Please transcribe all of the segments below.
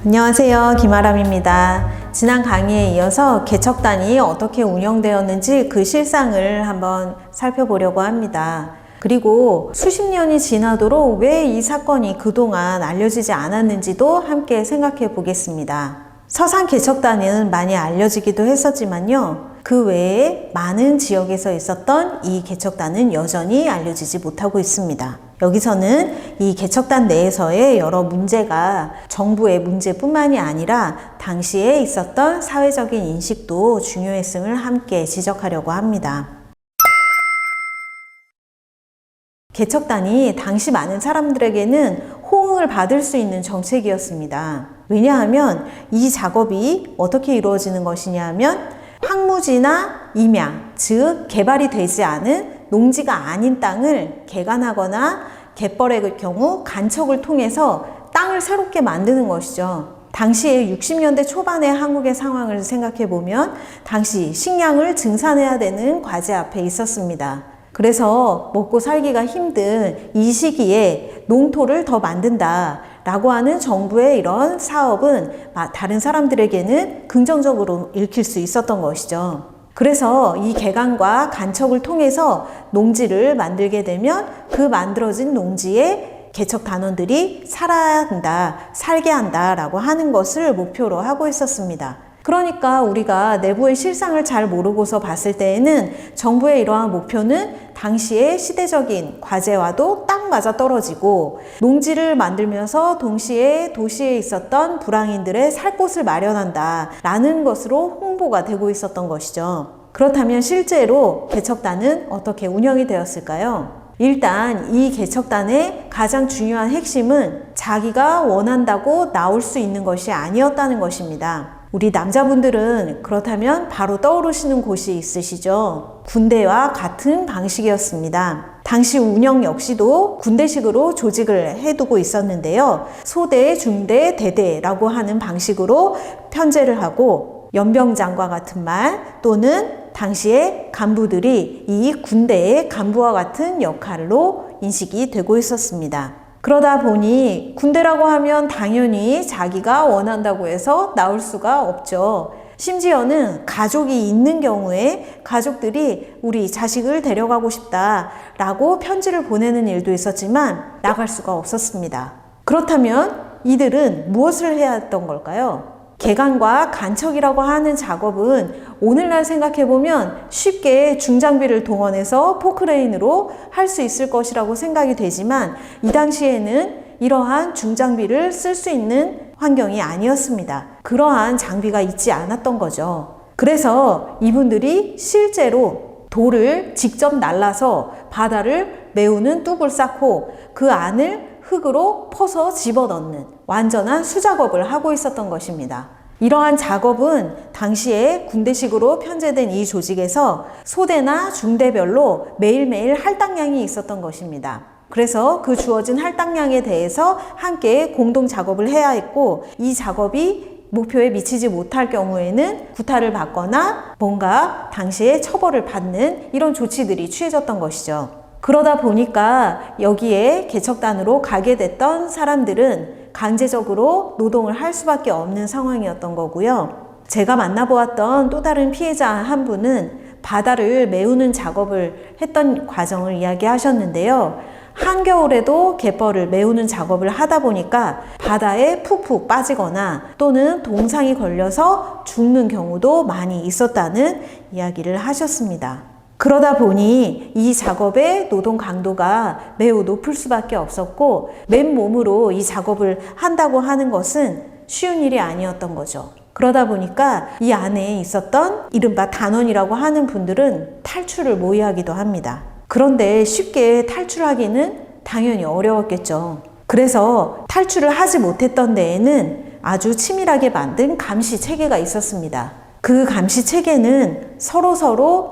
안녕하세요, 김아람입니다. 지난 강의에 이어서 개척단이 어떻게 운영되었는지 그 실상을 한번 살펴보려고 합니다. 그리고 수십 년이 지나도록 왜 이 사건이 그동안 알려지지 않았는지도 함께 생각해 보겠습니다. 서산 개척단은 많이 알려지기도 했었지만요, 그 외에 많은 지역에서 있었던 이 개척단은 여전히 알려지지 못하고 있습니다. 여기서는 이 개척단 내에서의 여러 문제가 정부의 문제뿐만이 아니라 당시에 있었던 사회적인 인식도 중요했음을 함께 지적하려고 합니다. 개척단이 당시 많은 사람들에게는 호응을 받을 수 있는 정책이었습니다. 왜냐하면 이 작업이 어떻게 이루어지는 것이냐 하면 황무지나 임야, 즉 개발이 되지 않은 농지가 아닌 땅을 개간하거나 갯벌의 경우 간척을 통해서 땅을 새롭게 만드는 것이죠. 당시에 60년대 초반의 한국의 상황을 생각해 보면 당시 식량을 증산해야 되는 과제 앞에 있었습니다. 그래서 먹고 살기가 힘든 이 시기에 농토를 더 만든다 라고 하는 정부의 이런 사업은 다른 사람들에게는 긍정적으로 읽힐 수 있었던 것이죠. 그래서 이 개간과 간척을 통해서 농지를 만들게 되면 그 만들어진 농지에 개척 단원들이 살아야 한다, 살게 한다 라고 하는 것을 목표로 하고 있었습니다. 그러니까 우리가 내부의 실상을 잘 모르고서 봤을 때에는 정부의 이러한 목표는 당시의 시대적인 과제와도 딱 맞아 떨어지고 농지를 만들면서 동시에 도시에 있었던 불황인들의 살 곳을 마련한다 라는 것으로 홍보가 되고 있었던 것이죠. 그렇다면 실제로 개척단은 어떻게 운영이 되었을까요? 일단 이 개척단의 가장 중요한 핵심은 자기가 원한다고 나올 수 있는 것이 아니었다는 것입니다. 우리 남자분들은 그렇다면 바로 떠오르시는 곳이 있으시죠? 군대와 같은 방식이었습니다. 당시 운영 역시도 군대식으로 조직을 해두고 있었는데요. 소대, 중대, 대대라고 하는 방식으로 편제를 하고 연병장과 같은 말 또는 당시의 간부들이 이 군대의 간부와 같은 역할로 인식이 되고 있었습니다. 그러다 보니 군대라고 하면 당연히 자기가 원한다고 해서 나올 수가 없죠. 심지어는 가족이 있는 경우에 가족들이 우리 자식을 데려가고 싶다라고 편지를 보내는 일도 있었지만 나갈 수가 없었습니다. 그렇다면 이들은 무엇을 해야 했던 걸까요? 개간과 간척이라고 하는 작업은 오늘날 생각해보면 쉽게 중장비를 동원해서 포크레인으로 할 수 있을 것이라고 생각이 되지만 이 당시에는 이러한 중장비를 쓸 수 있는 환경이 아니었습니다. 그러한 장비가 있지 않았던 거죠. 그래서 이분들이 실제로 돌을 직접 날라서 바다를 메우는 뚝을 쌓고 그 안을 흙으로 퍼서 집어넣는 완전한 수작업을 하고 있었던 것입니다. 이러한 작업은 당시에 군대식으로 편제된 이 조직에서 소대나 중대별로 매일매일 할당량이 있었던 것입니다. 그래서 그 주어진 할당량에 대해서 함께 공동 작업을 해야 했고 이 작업이 목표에 미치지 못할 경우에는 구타를 받거나 뭔가 당시에 처벌을 받는 이런 조치들이 취해졌던 것이죠. 그러다 보니까 여기에 개척단으로 가게 됐던 사람들은 강제적으로 노동을 할 수밖에 없는 상황이었던 거고요. 제가 만나보았던 또 다른 피해자 한 분은 바다를 메우는 작업을 했던 과정을 이야기하셨는데요. 한겨울에도 갯벌을 메우는 작업을 하다 보니까 바다에 푹푹 빠지거나 또는 동상이 걸려서 죽는 경우도 많이 있었다는 이야기를 하셨습니다. 그러다 보니 이 작업의 노동 강도가 매우 높을 수밖에 없었고 맨몸으로 이 작업을 한다고 하는 것은 쉬운 일이 아니었던 거죠. 그러다 보니까 이 안에 있었던 이른바 단원이라고 하는 분들은 탈출을 모의하기도 합니다. 그런데 쉽게 탈출하기는 당연히 어려웠겠죠. 그래서 탈출을 하지 못했던 데에는 아주 치밀하게 만든 감시 체계가 있었습니다. 그 감시 체계는 서로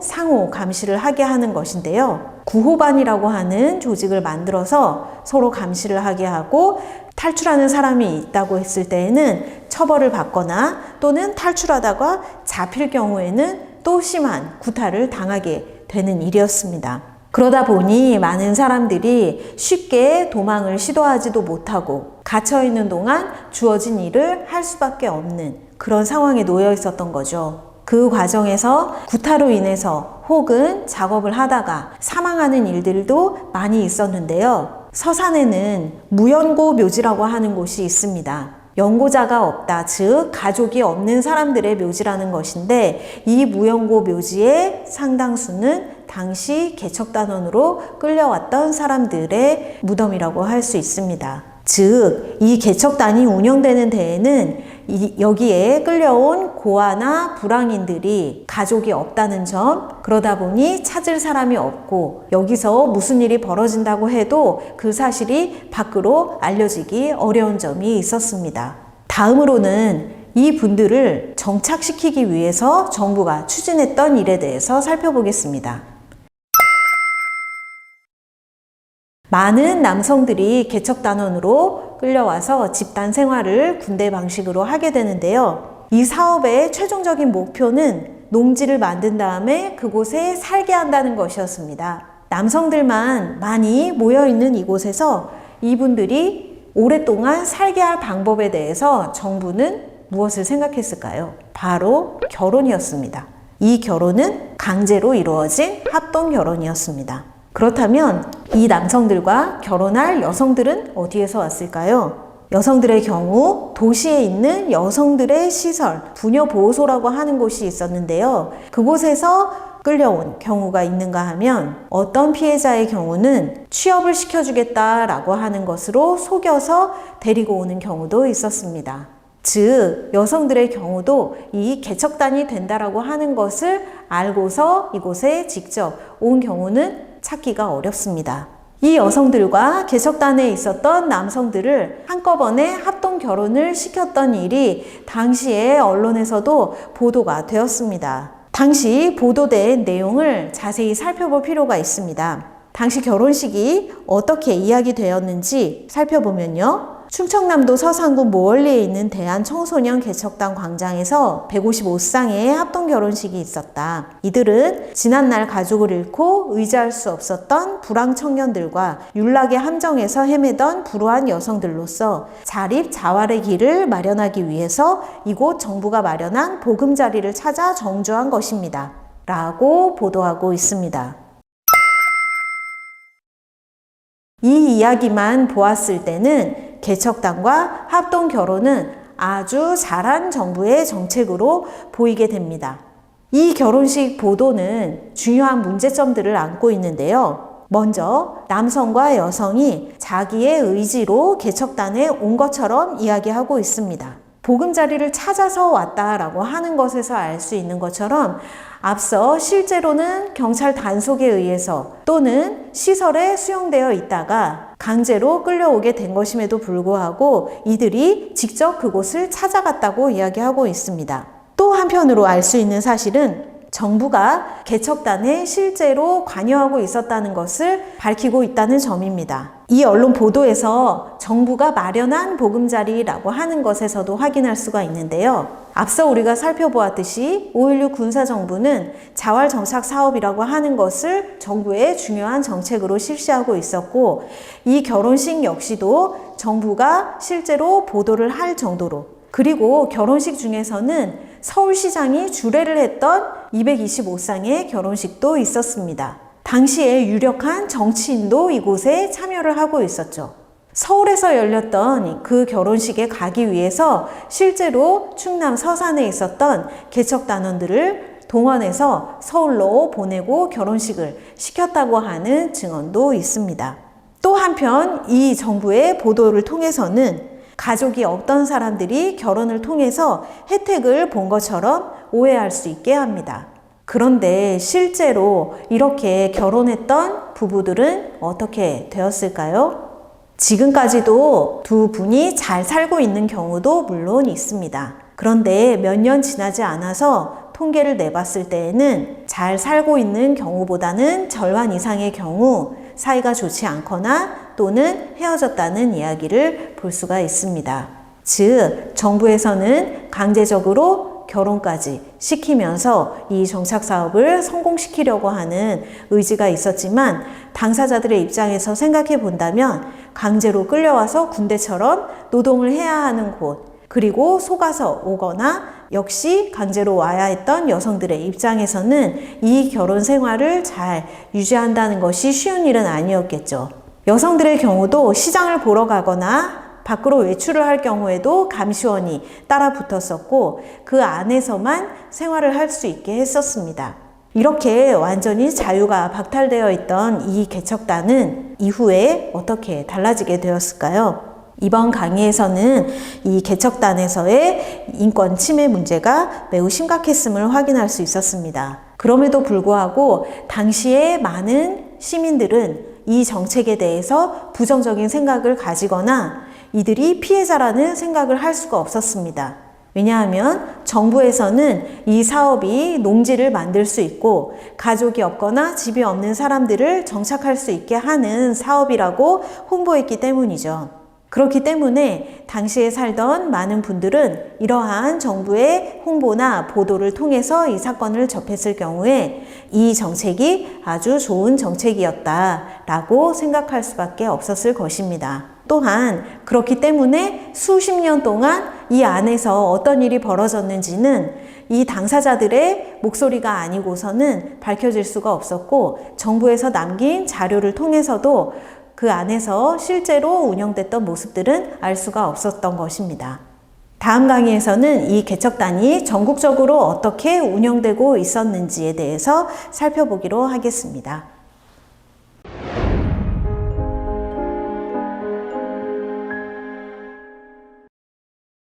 상호 감시를 하게 하는 것인데요. 구호반이라고 하는 조직을 만들어서 서로 감시를 하게 하고 탈출하는 사람이 있다고 했을 때에는 처벌을 받거나 또는 탈출하다가 잡힐 경우에는 또 심한 구타를 당하게 되는 일이었습니다. 그러다 보니 많은 사람들이 쉽게 도망을 시도하지도 못하고 갇혀 있는 동안 주어진 일을 할 수밖에 없는 그런 상황에 놓여 있었던 거죠. 그 과정에서 구타로 인해서 혹은 작업을 하다가 사망하는 일들도 많이 있었는데요. 서산에는 무연고 묘지라고 하는 곳이 있습니다. 연고자가 없다, 즉 가족이 없는 사람들의 묘지라는 것인데, 이 무연고 묘지의 상당수는 당시 개척단원으로 끌려왔던 사람들의 무덤이라고 할 수 있습니다. 즉, 이 개척단이 운영되는 데에는 여기에 끌려온 고아나 불황인들이 가족이 없다는 점, 그러다 보니 찾을 사람이 없고 여기서 무슨 일이 벌어진다고 해도 그 사실이 밖으로 알려지기 어려운 점이 있었습니다. 다음으로는 이 분들을 정착시키기 위해서 정부가 추진했던 일에 대해서 살펴보겠습니다. 많은 남성들이 개척단원으로 끌려와서 집단 생활을 군대 방식으로 하게 되는데요. 이 사업의 최종적인 목표는 농지를 만든 다음에 그곳에 살게 한다는 것이었습니다. 남성들만 많이 모여있는 이곳에서 이분들이 오랫동안 살게 할 방법에 대해서 정부는 무엇을 생각했을까요? 바로 결혼이었습니다. 이 결혼은 강제로 이루어진 합동 결혼이었습니다. 그렇다면 이 남성들과 결혼할 여성들은 어디에서 왔을까요? 여성들의 경우 도시에 있는 여성들의 시설, 부녀보호소라고 하는 곳이 있었는데요. 그곳에서 끌려온 경우가 있는가 하면 어떤 피해자의 경우는 취업을 시켜주겠다라고 하는 것으로 속여서 데리고 오는 경우도 있었습니다. 즉, 여성들의 경우도 이 개척단이 된다라고 하는 것을 알고서 이곳에 직접 온 경우는 찾기가 어렵습니다. 이 여성들과 개척단에 있었던 남성들을 한꺼번에 합동 결혼을 시켰던 일이 당시에 언론에서도 보도가 되었습니다. 당시 보도된 내용을 자세히 살펴볼 필요가 있습니다. 당시 결혼식이 어떻게 이야기되었는지 살펴보면요. 충청남도 서산군 모월리에 있는 대한청소년 개척단 광장에서 155쌍의 합동결혼식이 있었다. 이들은 지난날 가족을 잃고 의지할 수 없었던 불황 청년들과 윤락의 함정에서 헤매던 불우한 여성들로서 자립자활의 길을 마련하기 위해서 이곳 정부가 마련한 보금자리를 찾아 정주한 것입니다. 라고 보도하고 있습니다. 이 이야기만 보았을 때는 개척단과 합동결혼은 아주 잘한 정부의 정책으로 보이게 됩니다. 이 결혼식 보도는 중요한 문제점들을 안고 있는데요. 먼저 남성과 여성이 자기의 의지로 개척단에 온 것처럼 이야기하고 있습니다. 보금자리를 찾아서 왔다라고 하는 것에서 알 수 있는 것처럼 앞서 실제로는 경찰 단속에 의해서 또는 시설에 수용되어 있다가 강제로 끌려오게 된 것임에도 불구하고 이들이 직접 그곳을 찾아갔다고 이야기하고 있습니다. 또 한편으로 알 수 있는 사실은 정부가 개척단에 실제로 관여하고 있었다는 것을 밝히고 있다는 점입니다. 이 언론 보도에서 정부가 마련한 보금자리라고 하는 것에서도 확인할 수가 있는데요. 앞서 우리가 살펴보았듯이 5.16 군사정부는 자활정착 사업이라고 하는 것을 정부의 중요한 정책으로 실시하고 있었고, 이 결혼식 역시도 정부가 실제로 보도를 할 정도로, 그리고 결혼식 중에서는 서울시장이 주례를 했던 225쌍의 결혼식도 있었습니다. 당시에 유력한 정치인도 이곳에 참여를 하고 있었죠. 서울에서 열렸던 그 결혼식에 가기 위해서 실제로 충남 서산에 있었던 개척단원들을 동원해서 서울로 보내고 결혼식을 시켰다고 하는 증언도 있습니다. 또 한편 이 정부의 보도를 통해서는 가족이 없던 사람들이 결혼을 통해서 혜택을 본 것처럼 오해할 수 있게 합니다. 그런데 실제로 이렇게 결혼했던 부부들은 어떻게 되었을까요? 지금까지도 두 분이 잘 살고 있는 경우도 물론 있습니다. 그런데 몇 년 지나지 않아서 통계를 내봤을 때에는 잘 살고 있는 경우보다는 절반 이상의 경우 사이가 좋지 않거나 또는 헤어졌다는 이야기를 볼 수가 있습니다. 즉, 정부에서는 강제적으로 결혼까지 시키면서 이 정착 사업을 성공시키려고 하는 의지가 있었지만 당사자들의 입장에서 생각해 본다면 강제로 끌려와서 군대처럼 노동을 해야 하는 곳, 그리고 속아서 오거나 역시 강제로 와야 했던 여성들의 입장에서는 이 결혼 생활을 잘 유지한다는 것이 쉬운 일은 아니었겠죠. 여성들의 경우도 시장을 보러 가거나 밖으로 외출을 할 경우에도 감시원이 따라 붙었었고 그 안에서만 생활을 할 수 있게 했었습니다. 이렇게 완전히 자유가 박탈되어 있던 이 개척단은 이후에 어떻게 달라지게 되었을까요? 이번 강의에서는 이 개척단에서의 인권 침해 문제가 매우 심각했음을 확인할 수 있었습니다. 그럼에도 불구하고 당시에 많은 시민들은 이 정책에 대해서 부정적인 생각을 가지거나 이들이 피해자라는 생각을 할 수가 없었습니다. 왜냐하면 정부에서는 이 사업이 농지를 만들 수 있고 가족이 없거나 집이 없는 사람들을 정착할 수 있게 하는 사업이라고 홍보했기 때문이죠. 그렇기 때문에 당시에 살던 많은 분들은 이러한 정부의 홍보나 보도를 통해서 이 사건을 접했을 경우에 이 정책이 아주 좋은 정책이었다라고 생각할 수밖에 없었을 것입니다. 또한 그렇기 때문에 수십 년 동안 이 안에서 어떤 일이 벌어졌는지는 이 당사자들의 목소리가 아니고서는 밝혀질 수가 없었고 정부에서 남긴 자료를 통해서도 그 안에서 실제로 운영됐던 모습들은 알 수가 없었던 것입니다. 다음 강의에서는 이 개척단이 전국적으로 어떻게 운영되고 있었는지에 대해서 살펴보기로 하겠습니다.